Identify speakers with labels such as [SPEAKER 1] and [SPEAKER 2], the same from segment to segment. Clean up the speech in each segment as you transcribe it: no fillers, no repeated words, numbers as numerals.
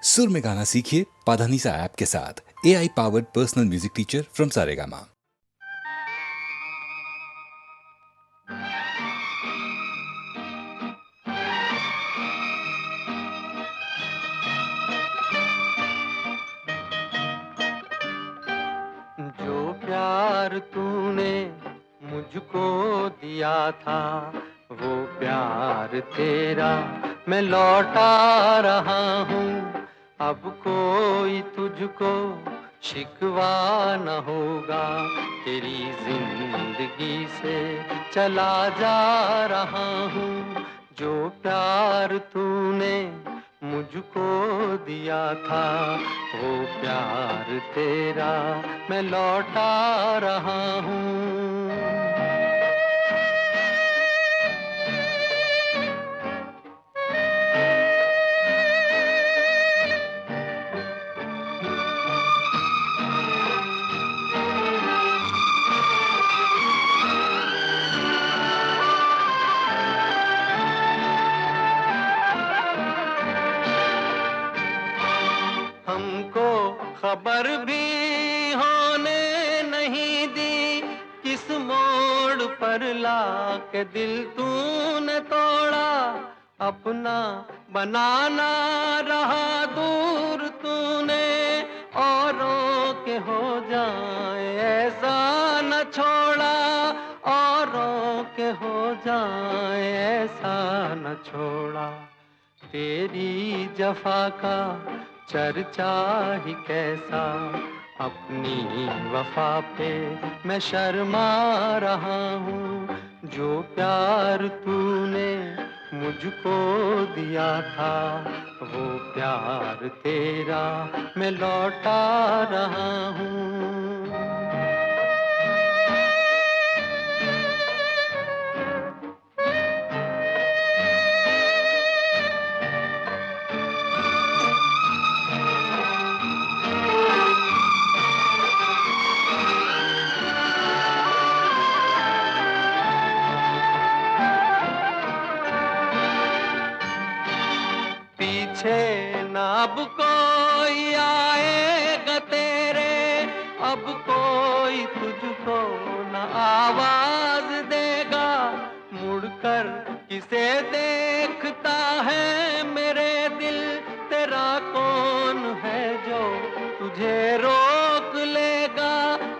[SPEAKER 1] सुर में गाना सीखिए पाधानीसा ऐप के साथ। AI powered personal music teacher from Saregama.
[SPEAKER 2] जो प्यार तूने मुझको दिया था, वो प्यार तेरा मैं लौटा रहा हूँ। अब कोई तुझको शिकवा न होगा, तेरी जिंदगी से चला जा रहा हूँ। जो प्यार तूने मुझको दिया था, वो प्यार तेरा मैं लौटा रहा हूँ। हमको खबर भी होने नहीं दी, किस मोड़ पर लाके दिल तूने तोड़ा। अपना बनाना रहा दूर तूने, औरों के हो जाए ऐसा न छोड़ा। औरों के हो जाए ऐसा न छोड़ा। तेरी जफा का चर्चा ही कैसा, अपनी वफा पे मैं शर्मा रहा हूँ। जो प्यार तूने मुझको दिया था, वो प्यार तेरा मैं लौटा रहा हूँ। पीछे न अब कोई आएगा तेरे, अब कोई तुझको न आवाज देगा। मुड़कर किसे देखता है मेरे दिल, तेरा कौन है जो तुझे रोक लेगा।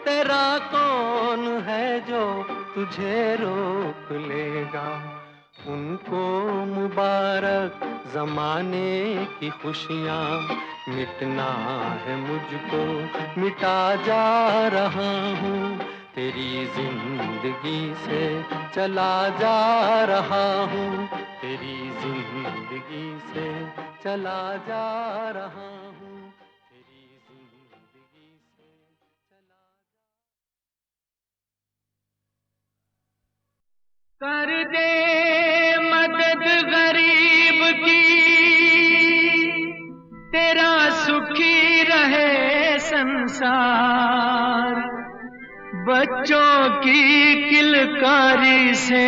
[SPEAKER 2] तेरा कौन है जो तुझे रोक लेगा। उनको मुबारक जमाने की खुशियाँ, मिटना है मुझको मिटा जा रहा हूँ। तेरी जिंदगी से चला जा रहा हूँ, तेरी जिंदगी से चला जा रहा हूँ, तेरी जिंदगी से चला कर दे मदद गरीब की, तेरा सुखी रहे संसार। बच्चों की किलकारी से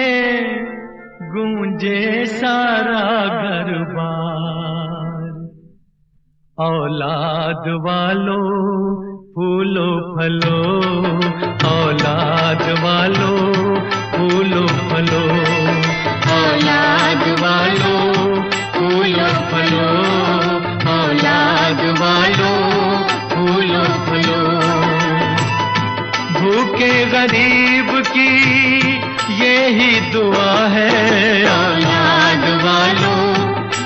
[SPEAKER 2] गूंजे सारा घर-बार। औलाद वालों फूलो फलो, औलाद वालों फूलो फलो, औलाद वालों फूलो फलो, औलाद वालों फूलो फलो। भूखे गरीब की यही दुआ है, औलाद वालों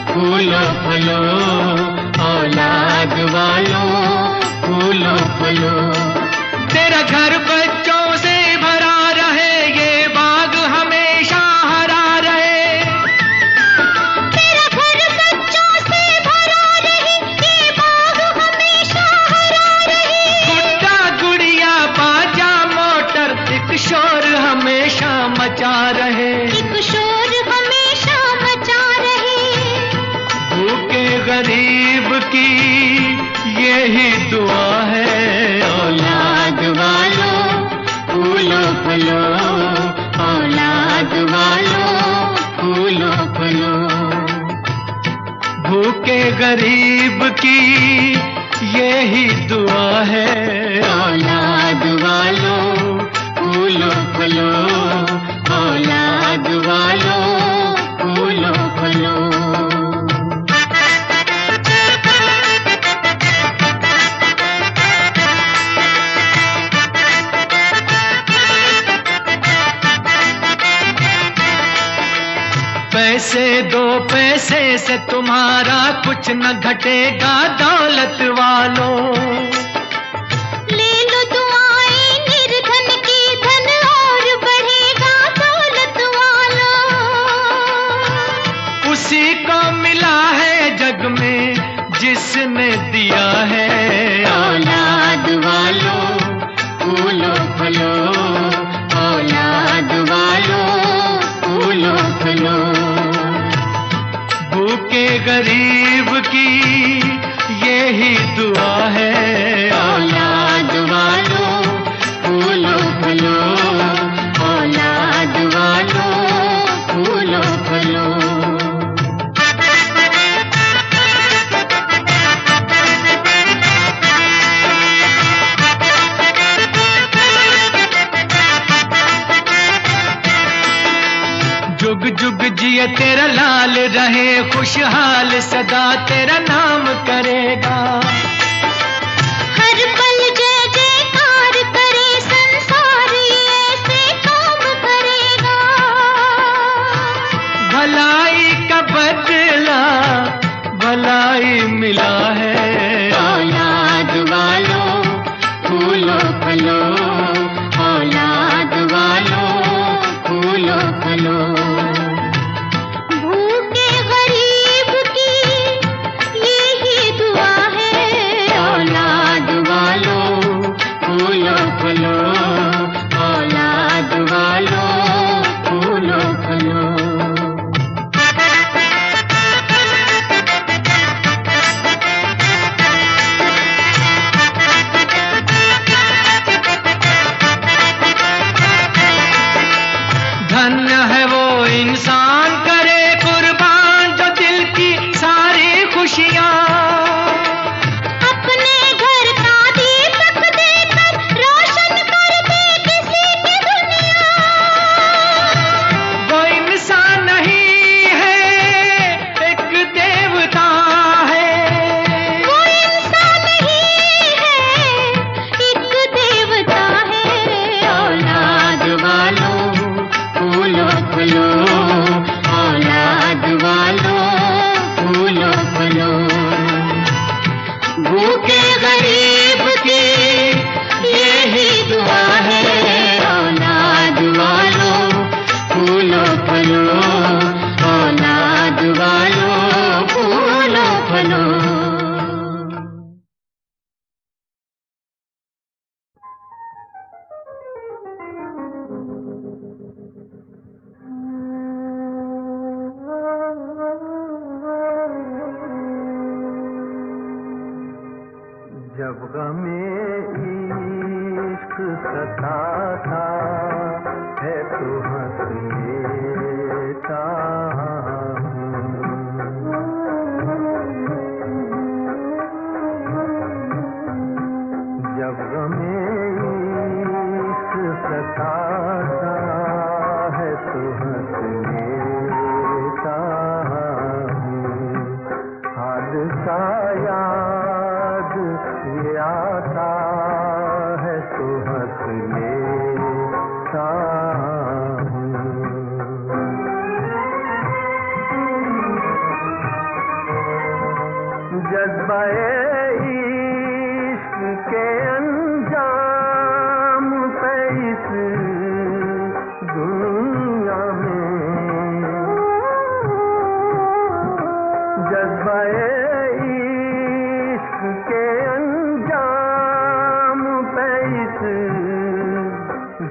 [SPEAKER 2] फूलो फलो, औलाद वालों फूलो फलो। तेरा घर बच्चों से भरा रहे, ये बाग हमेशा हरा रहे। तेरा घर बच्चों से भरा रहे, ये बाग हमेशा हरा रहे। गुड्डा गुड़िया बाजा मोटर, एक शोर हमेशा मचा रहे, एक शोर हमेशा मचा रहे। भूखे गरीब की यही दुआ है, औलाद वालों फूलो फलो, औलाद वालों फूलो फलो। भूखे गरीब की यही दुआ है, औलाद वालों फूलो फलो, औलाद वालों फूलो फलो। पैसे दो पैसे से तुम्हारा कुछ न घटेगा दौलत वालों,
[SPEAKER 3] ले लो दुआएं निर्धन की, धन और बढ़ेगा दौलत वालों।
[SPEAKER 2] उसी को मिला है जग में जिसने दिया है, औलाद वालों फूलो फलो, औलाद वालों फूलो फलो। भूखे गरीब की यही दुआ है, औलाद वालों फूलो फलो, औलाद वालों फूलो फलो। जुग जुग जिए तेरा लाल रहे, खुशहाल सदा तेरा नाम करेगा।
[SPEAKER 3] हर पल जय जयकार करे, संसार ऐसे काम करेगा।
[SPEAKER 2] भलाई का बदला भलाई मिला है, औलाद वालों फूलो फलो, औलाद वालों फूलो फलो।
[SPEAKER 3] भूखे गरीब की यही दुआ है,
[SPEAKER 2] औलाद वालों फूलो फलो, औलाद वालों फूलो फलो। धन्य है वो इंसान करे कुर्बान जो दिल की सारी खुशियाँ,
[SPEAKER 3] अपने घर का दीपक देकर रोशन कर दे किसी की दुनिया।
[SPEAKER 2] वो इंसान नहीं है एक देवता है,
[SPEAKER 3] वो इंसान नहीं है एक देवता है,
[SPEAKER 2] औलाद वालों फूलो फलो, औलाद वालों फूलो फलो। भूखे गरीब की यही दुआ है, औलाद वालों फूलो फलो, औलाद वालों फूलो फलो। जब गमे इश्क सताता है तो हंस लेता हूँ। जब गमे इश्क सताता है तो हंस लेता हूँ। हादसा याद ये आता है तो हंस लेता हूँ। जज्बाए इश्क के अंजाम पे इस दुनिया में, जज्बाए इश्क के अंजाम पे इस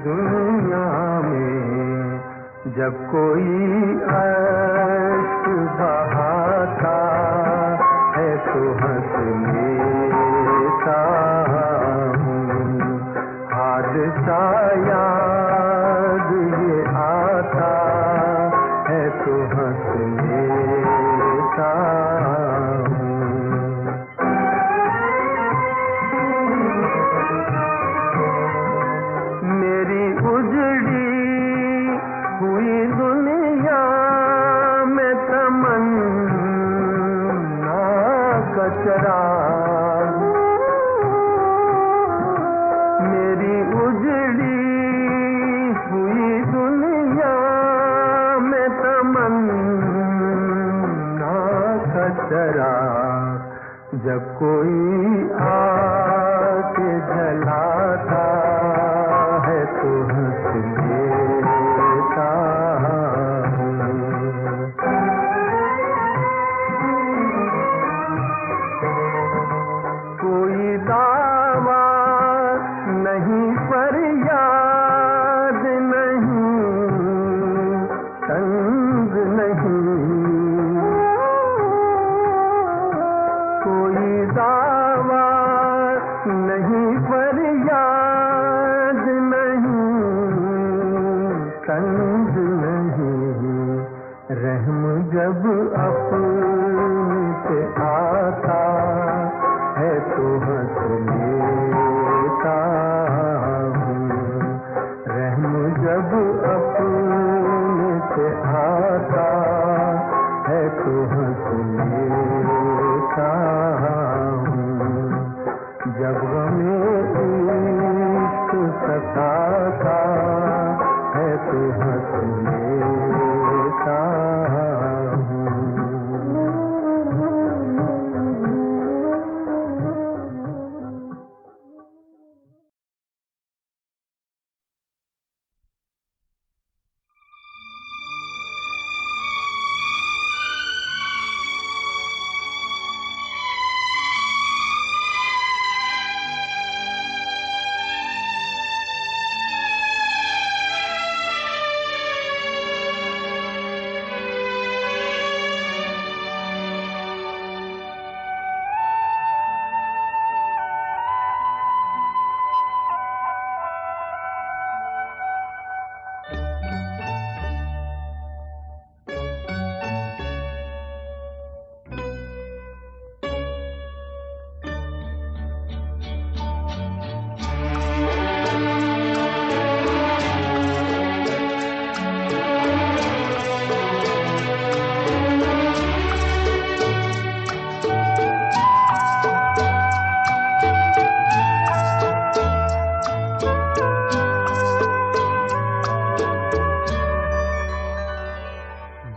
[SPEAKER 2] दुनिया में, जब कोई अश्क बहाता है तो हंस लेता हूँ। हादसा याद ये आता है तो हंस लेता हूँ।
[SPEAKER 4] कचरा मेरी उजड़ी हुई दुनिया में तमन्ना कचरा जब कोई आके जलाता है तो हंस लेता हूँ। कोई दावा नहीं फरियाद नहीं तंग नहीं कोई दावा नहीं फरियाद नहीं तंग नहीं रहम जब अपने पे आता है तो हंस लेता हूँ। रहम जब अपने पे आता है तो हंस लेता हूँ। जब गमे इश्क सताता है तो हंस लेता हूँ।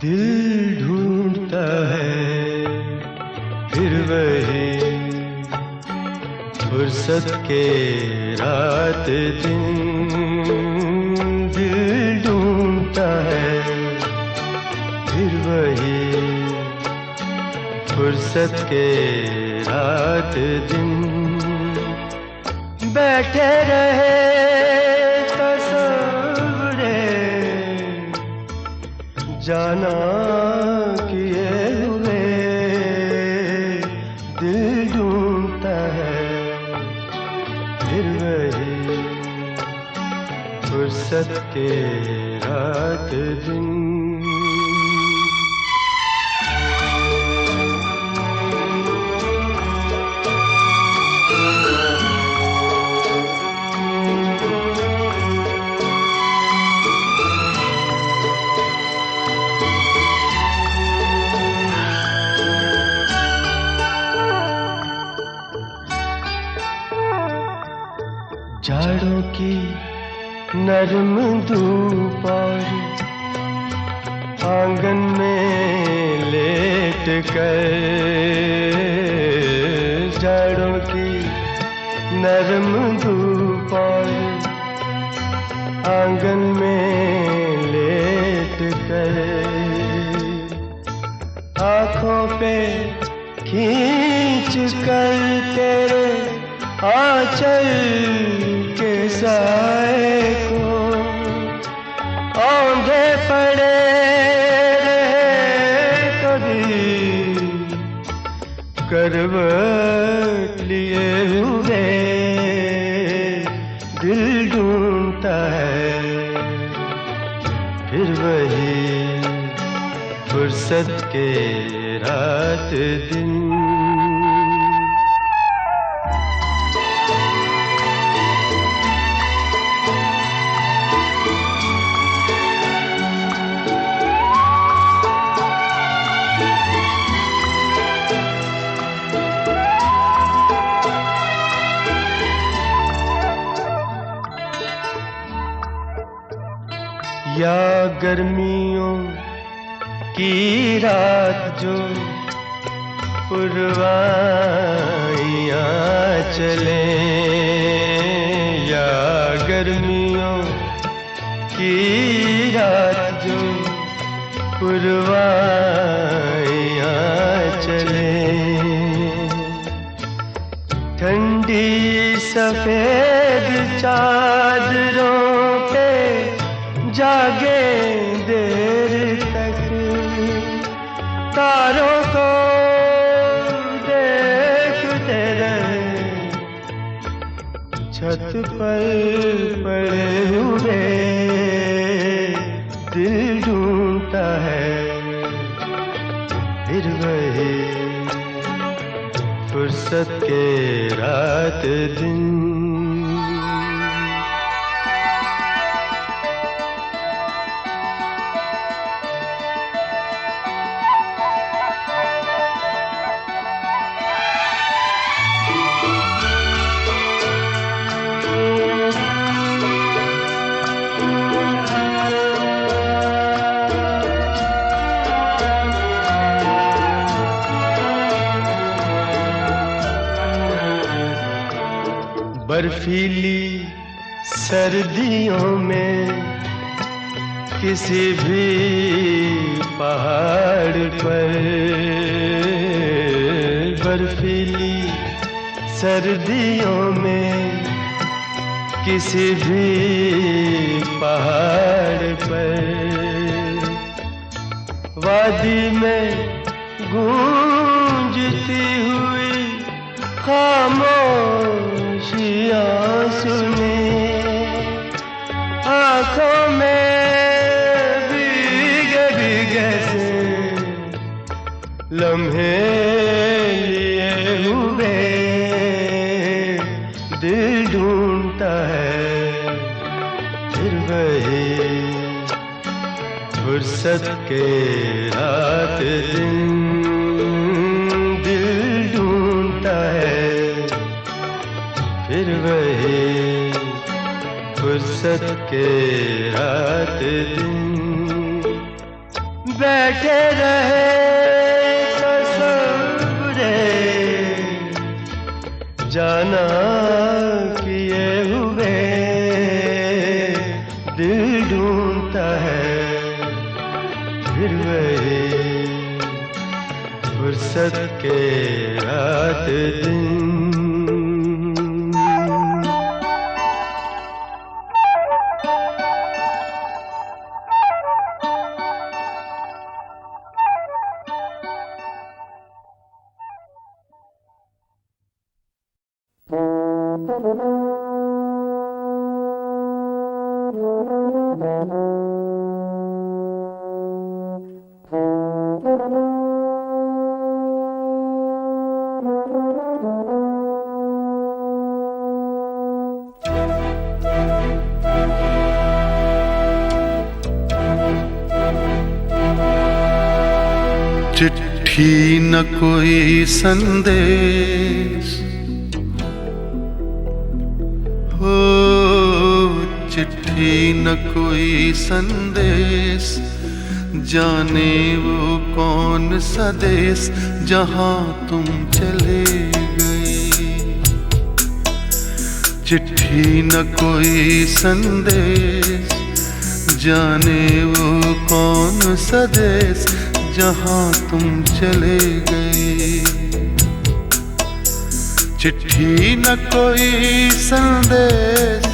[SPEAKER 5] दिल ढूंढता है फिर वही फुर्सत के रात दिन। दिल ढूंढता है फिर वही फुर्सत के रात दिन। बैठे रहे तस्वुरे जाना किए हुए। दिल ढूंढता है फिर वही फुर्सत के रात दिन। जाड़ों की नरम धूप और आंगन में लेट कर। जाड़ों की नरम धूप और आंगन में लेट कर। आँखों पे खींच कर तेरे आंचल के साए को औंधे पड़े रहे कभी करवट लिए हुए। दिल ढूंढता है फिर वही फुर्सत के रात दिन। या गर्मियों की रात जो पुरवाइयाँ चले, या गर्मियों की रात जो पुरवाइयाँ चले, ठंडी सफेद चादरों पे जागे देर तक, तारों को देखते रहे, छत पर पड़े हुए दिल ढूंढता है फिर वही फुर्सत के रात दिन। बर्फीली सर्दियों में किसी भी पहाड़ पर, बर्फीली सर्दियों में किसी भी पहाड़ पर, वादी में गूंजती हुई खामोशियाँ सुने, आँखों में भीगे भीगे से लम्हे लिए हुए दिल ढूंढता है फिर वही फुर्सत के रात दिन, दिल ढूंढता है फिर वही फुर्सत के रात दिन। बैठे रहे तसव्वुरे जाना किए हुए दिल ढूंढता है फिर वही फुर्सत के रात दिन।
[SPEAKER 6] चिट्ठी न कोई संदेश हो, चिट्ठी न कोई संदेश, जाने वो कौन सा देश जहाँ तुम चले गए। चिट्ठी न कोई संदेश, जाने वो कौन सा देश जहाँ तुम चले गए। चिट्ठी न कोई संदेश,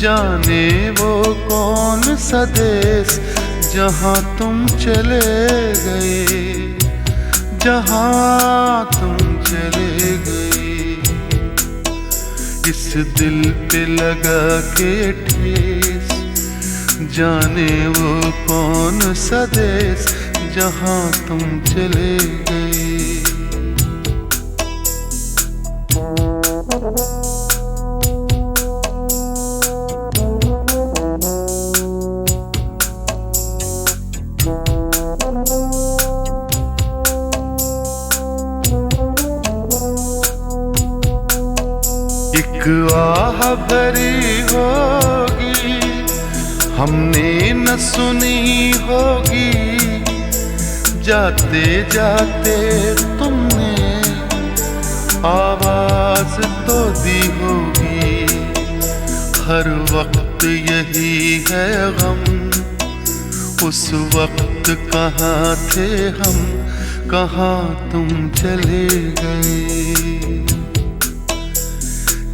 [SPEAKER 6] जाने वो कौन सा देश जहाँ तुम चले गए, जहाँ तुम चले गए। इस दिल पे लगा के ठेस, जाने वो कौन सा देश जहाँ तुम चले गए। एक आह भरी होगी हमने न सुनी होगी, जाते जाते तुमने आवाज तो दी होगी। हर वक्त यही है गम, उस वक्त कहाँ थे हम, कहाँ तुम चले गए।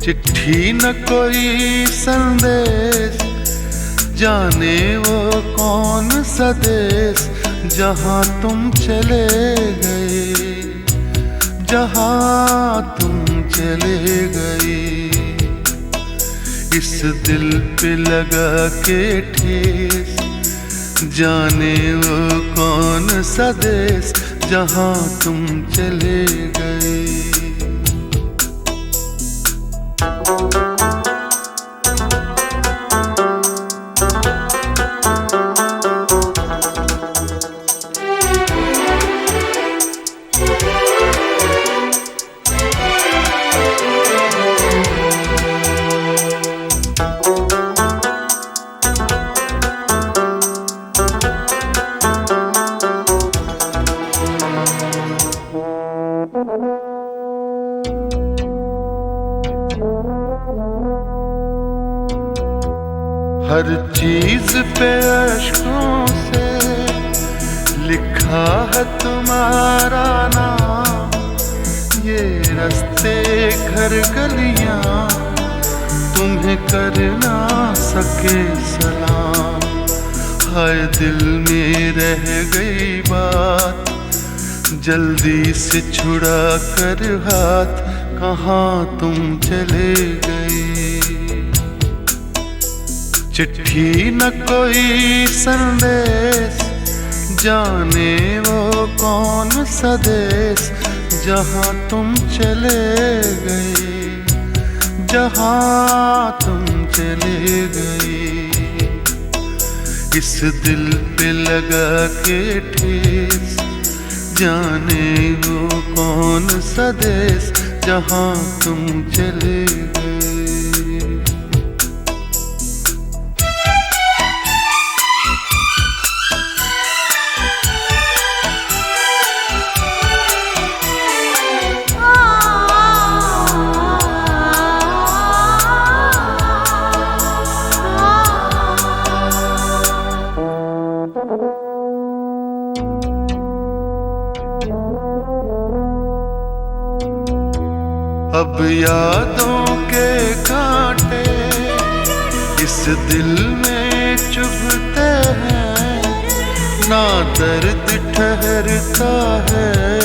[SPEAKER 6] चिट्ठी न कोई संदेश, जाने वो कौन सा देश, जहाँ तुम चले गए, जहाँ तुम चले गए। इस दिल पे लगा के ठेस, जाने वो कौन सा देश, जहाँ तुम चले गए। हर चीज पे अश्कों से लिखा है तुम्हारा नाम। ये रास्ते घर गलियां तुम्हें कर ना सके सलाम। हाय दिल में रह गई बात, जल्दी से छुड़ा कर हाथ, कहाँ तुम चले गए। चिट्ठी न कोई संदेश, जाने वो कौन सा देश, जहाँ तुम चले गए, जहाँ तुम चले गए। इस दिल पे लगा के ठेस, जाने वो कौन सा देश, जहाँ तुम चले गए। अब यादों के कांटे इस दिल में चुभते हैं, ना दर्द ठहरता है,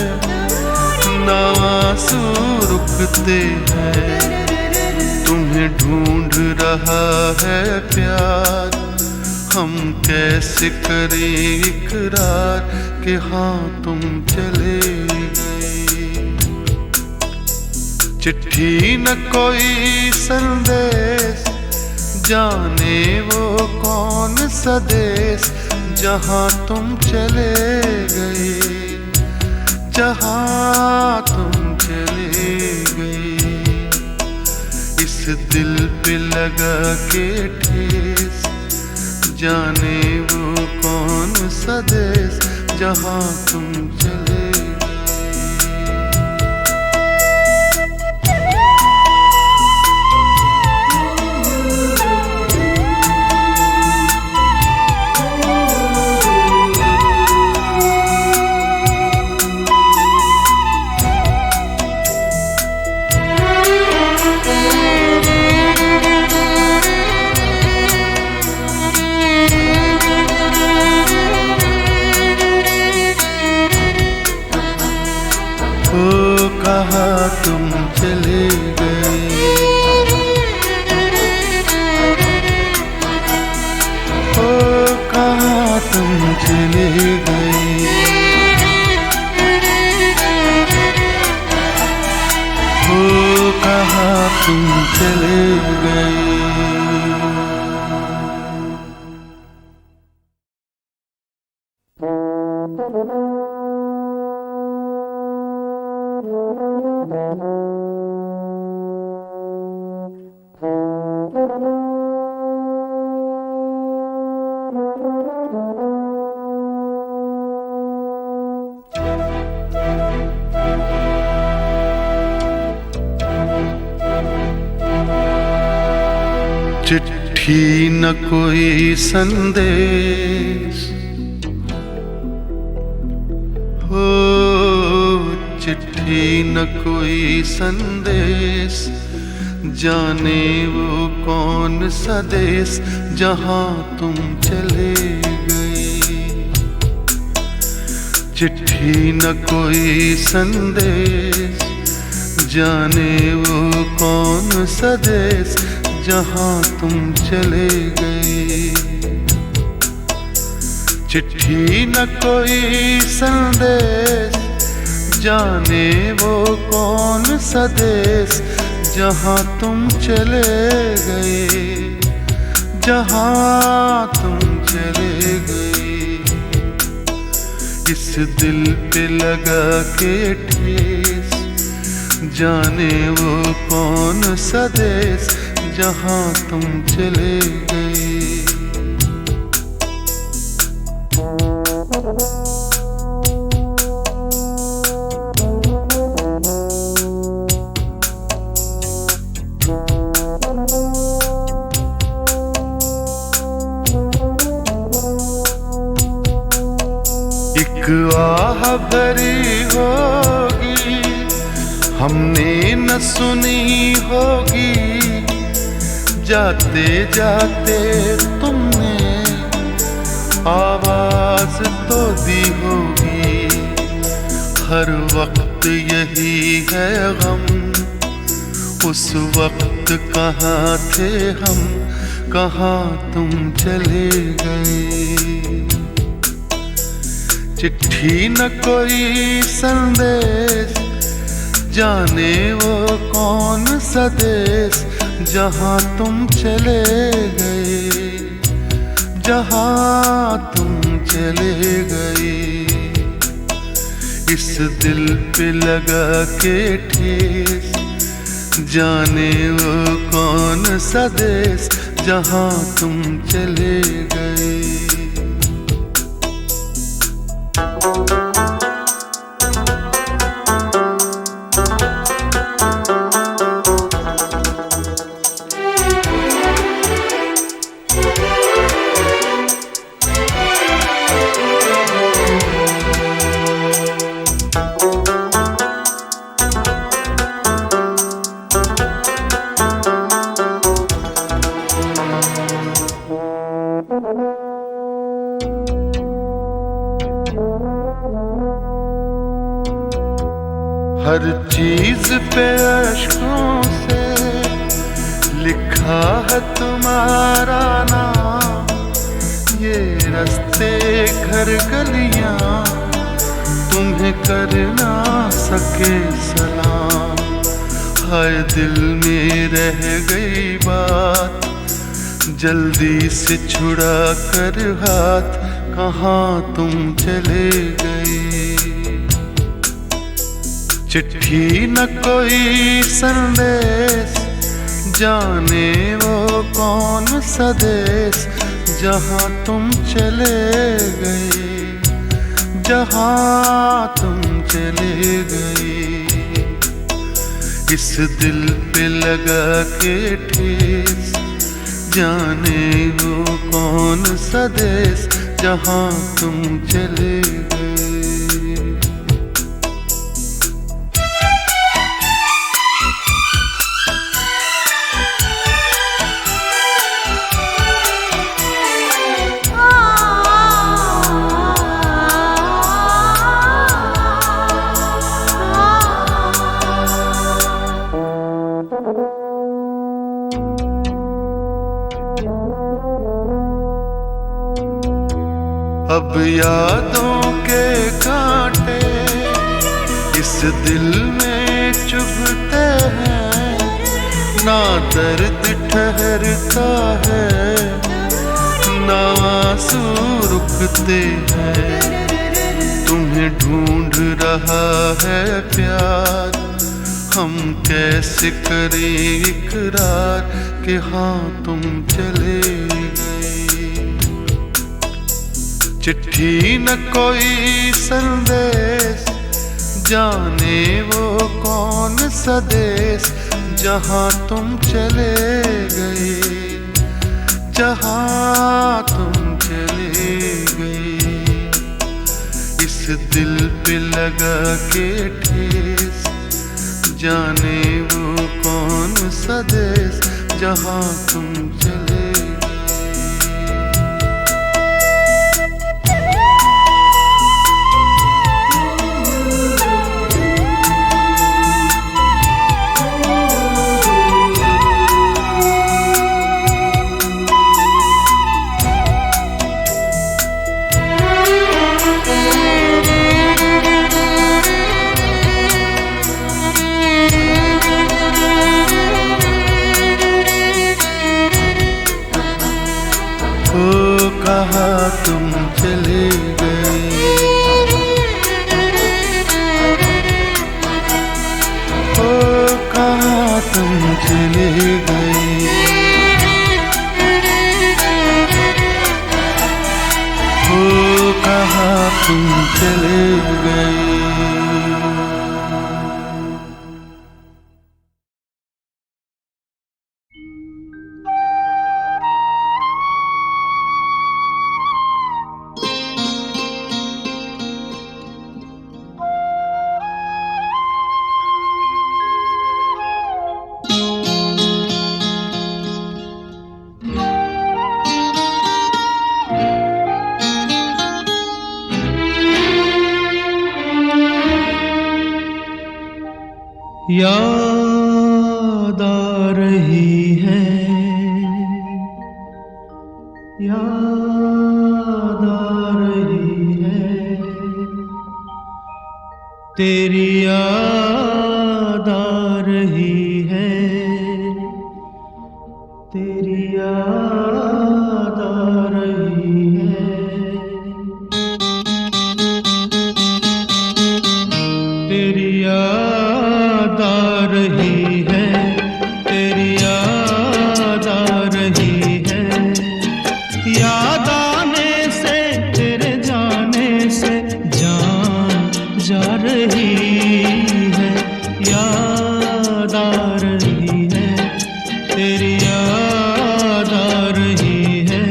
[SPEAKER 6] ना आंसू रुकते हैं। तुम्हें ढूंढ रहा है प्यार, हम कैसे करें इकरार कि हाँ तुम चले गए। चिट्ठी न कोई संदेश, जाने वो कौन सा देश, जहाँ तुम चले गए, जहाँ तुम चले गए। इस दिल पे लगा के ठेस, जाने वो कौन सा देश, जहाँ तुम चले गए। कहाँ तुम चले गए, ओ कहाँ तुम चले गए। ओ कहाँ तुम चले गए। चिट्ठी न कोई संदेश, हो चिट्ठी न कोई संदेश, जाने वो कौन सा देश जहां तुम चले गए। चिट्ठी न कोई संदेश, जाने वो कौन सा देश जहां तुम चले गए। चिट्ठी न कोई संदेश, जाने वो कौन सा देश जहां तुम चले गए, जहां तुम चले गए। इस दिल पे लगा के ठेस, जाने वो कौन सा देश जहां तुम चले गए। एक आह भरी होगी, हमने न सुनी होगी, जाते जाते तुमने आवाज तो दी होगी। हर वक्त यही है गम, उस वक्त कहाँ थे हम, कहाँ तुम चले गए। चिट्ठी न कोई संदेश, जाने वो कौन सा देश जहां तुम चले गए, जहां तुम चले गए। इस दिल पे लगा के ठेस, जाने वो कौन सा देश जहां तुम चले गए। हर चीज पे अश्कों से लिखा है तुम्हारा नाम, ये रास्ते घर गलियां तुम्हें कर ना सके सलाम। हाय दिल में रह गई बात, जल्दी से छुड़ा कर हाथ, कहाँ तुम चले गए। चिट्ठी न कोई संदेश, जाने वो कौन सा देश जहां तुम चले गए, जहां तुम चले गए। इस दिल पे लगा के ठेस, जाने वो कौन सा देश जहां तुम चले गए। अब यादों के कांटे इस दिल में चुभते हैं, ना दर्द ठहरता है, ना आंसू रुकते हैं। तुम्हें ढूंढ रहा है प्यार, हम कैसे करें इकरार कि हाँ तुम चले गए। चिट्ठी न कोई संदेश, जाने वो कौन सा देश जहां तुम चले गए, जहाँ तुम चले गए। इस दिल पे लगा के ठेस, जाने वो कौन सा देश जहाँ तुम चले गए। ओ कहाँ तुम चले गए, ओ कहाँ तुम चले गए, ओ कहाँ तुम चले गए।
[SPEAKER 2] याद आ रही है, याद आ रही है, तेरी याद आ रही है, तेरी याद आ रही है, तेरी याद आ रही है, तेरी याद आ रही है, याद आने से तेरे जाने से जान जा रही है, याद आ रही है, तेरी याद आ रही है,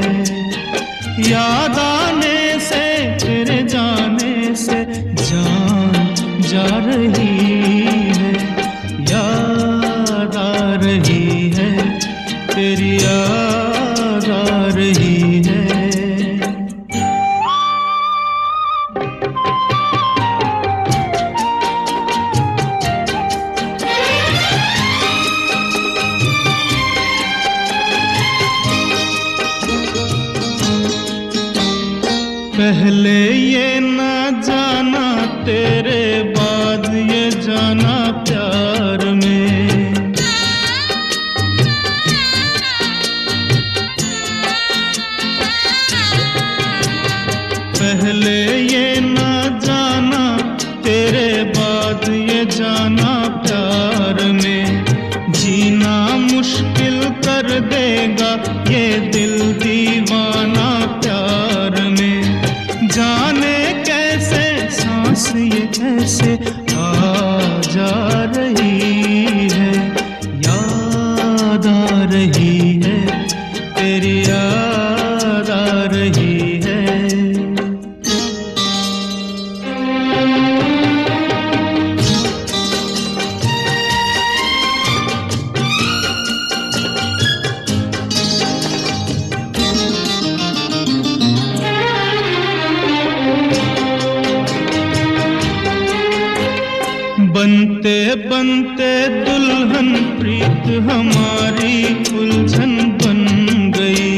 [SPEAKER 2] याद आने से तेरे जाने से जान जा रही है, याद आ रही है, तेरी याद आ रही है। पहले ये न जाना, तेरे बाद ये जाना प्यार में, पहले ये न जाना, तेरे बाद ये जाना प्यार में, जीना मुश्किल कर देगा ये दिल दीवाना प्यार में, जाने कैसे सांस ये कैसे आ जा रही है, याद आ रही है, तेरी याद आ रही है। बनते बनते दुल्हन प्रीत हमारी उलझन बन गई,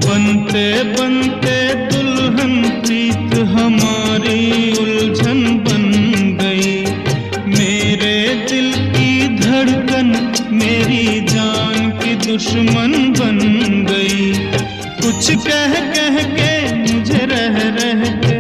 [SPEAKER 2] बनते बनते दुल्हन प्रीत हमारी उलझन बन गई, मेरे दिल की धड़कन मेरी जान की दुश्मन बन गई, कुछ कह कह के मुझे रह रह के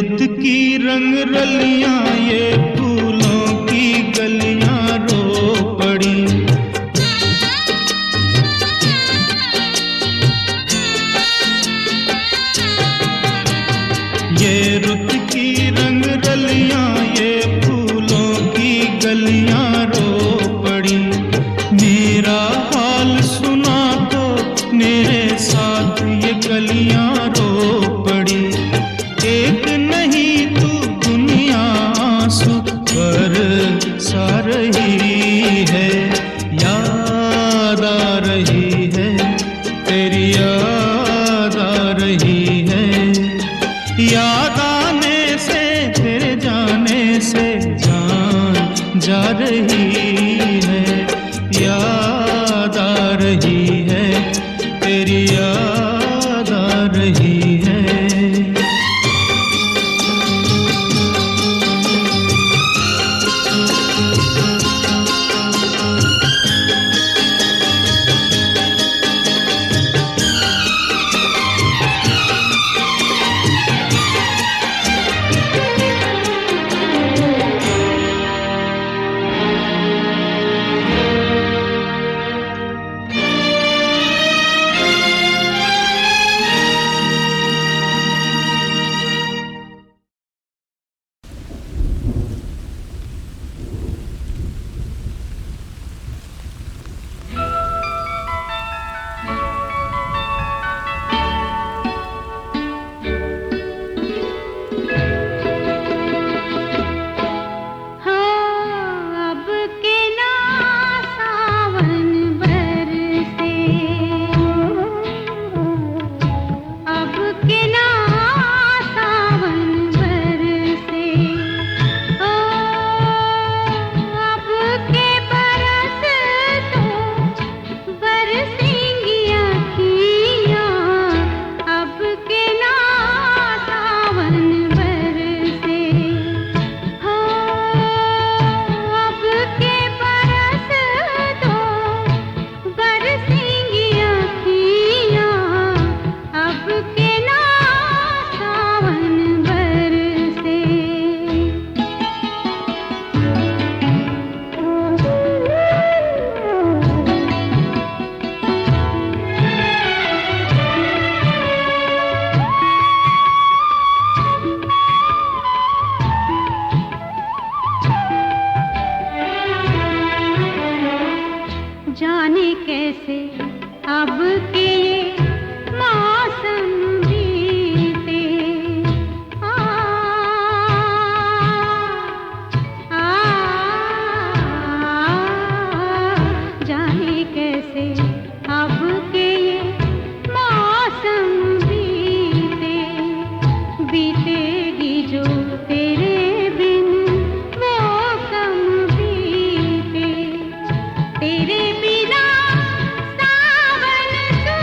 [SPEAKER 7] रुत की रंग रलियां, ये फूलों की गलियां रो पड़ी। ये रुत की रंग रलियां, ये फूलों की गलियां रो पड़ी। मेरा हाल सुना तो मेरे साथ ये गलियां रो पड़ी। एक नहीं तू दुनिया आंसू बरसा रही है, याद आ रही है, तेरी याद आ रही है। याद आने से तेरे जाने से जान जा रही है, याद आ रही है, तेरी याद आ रही है।
[SPEAKER 3] तेरे बिना सावन तू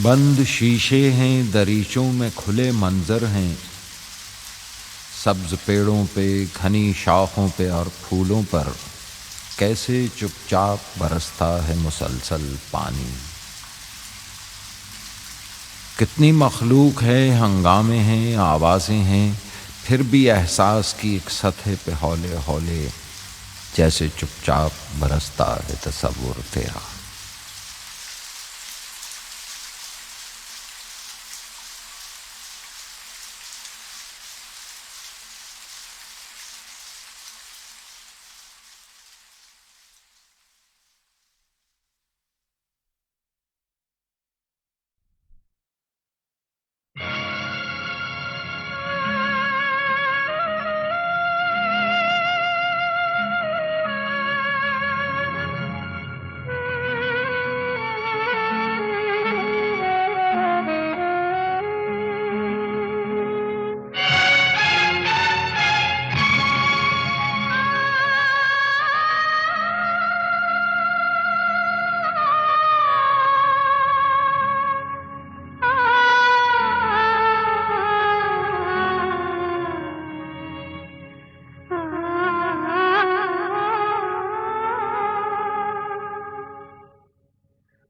[SPEAKER 8] बंद शीशे हैं, दरीचों में खुले मंजर हैं, सब्ज पेड़ों पे, घनी शाखों पे और फूलों पर कैसे चुपचाप बरसता है मुसलसल पानी। कितनी मखलूक है, हंगामे हैं, आवाज़ें हैं, फिर भी एहसास की एक सतह पे हौले हौले जैसे चुपचाप बरसता है तसव्वुर तेरा।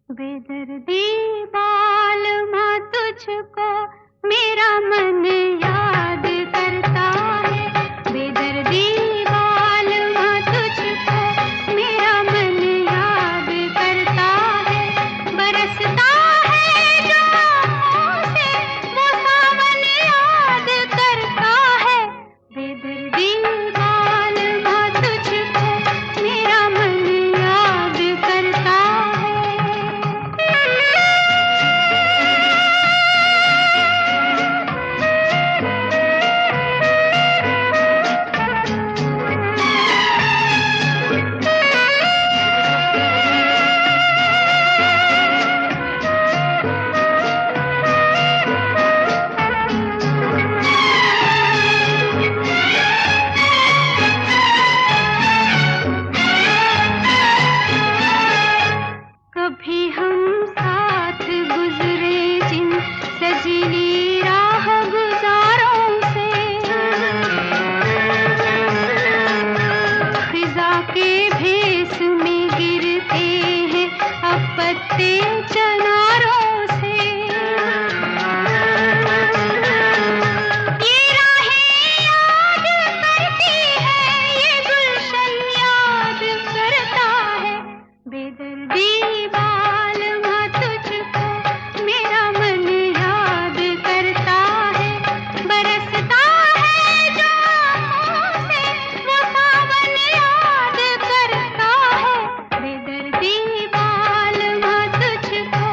[SPEAKER 3] बेदर्दी बालमा तुझको मेरा मन याद करता है, बेदर्दी बालमा तुझको मेरा मन याद करता है, बरसता है जो आँखों से वो सावन याद करता है, बेदर्दी बालमा तुझको मेरा मन याद करता है। कभी हम साथ गुजरे जिन सजीली राह गुजारों से, खिजा के भेस में गिरते हैं अब पत्ते चनारों से, ये राहें याद करती है, ये गुलशन याद करता है, बेदर्दी बालमा तुझको मेरा मन याद करता है, बरसता है जो आँखों से वो सावन याद करता है, बेदर्दी बालमा तुझको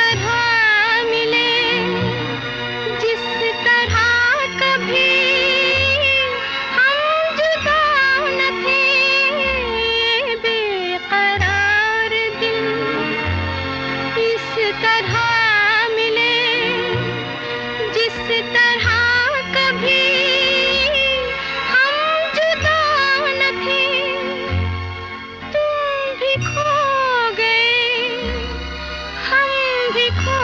[SPEAKER 3] तरह मिले, जिस तरह कभी हम जुदा न थे। बेकरार दिल इस तरह मिले, जिस तरह कभी हम जुदा न थे। तुम भी खो गए, हम भी खो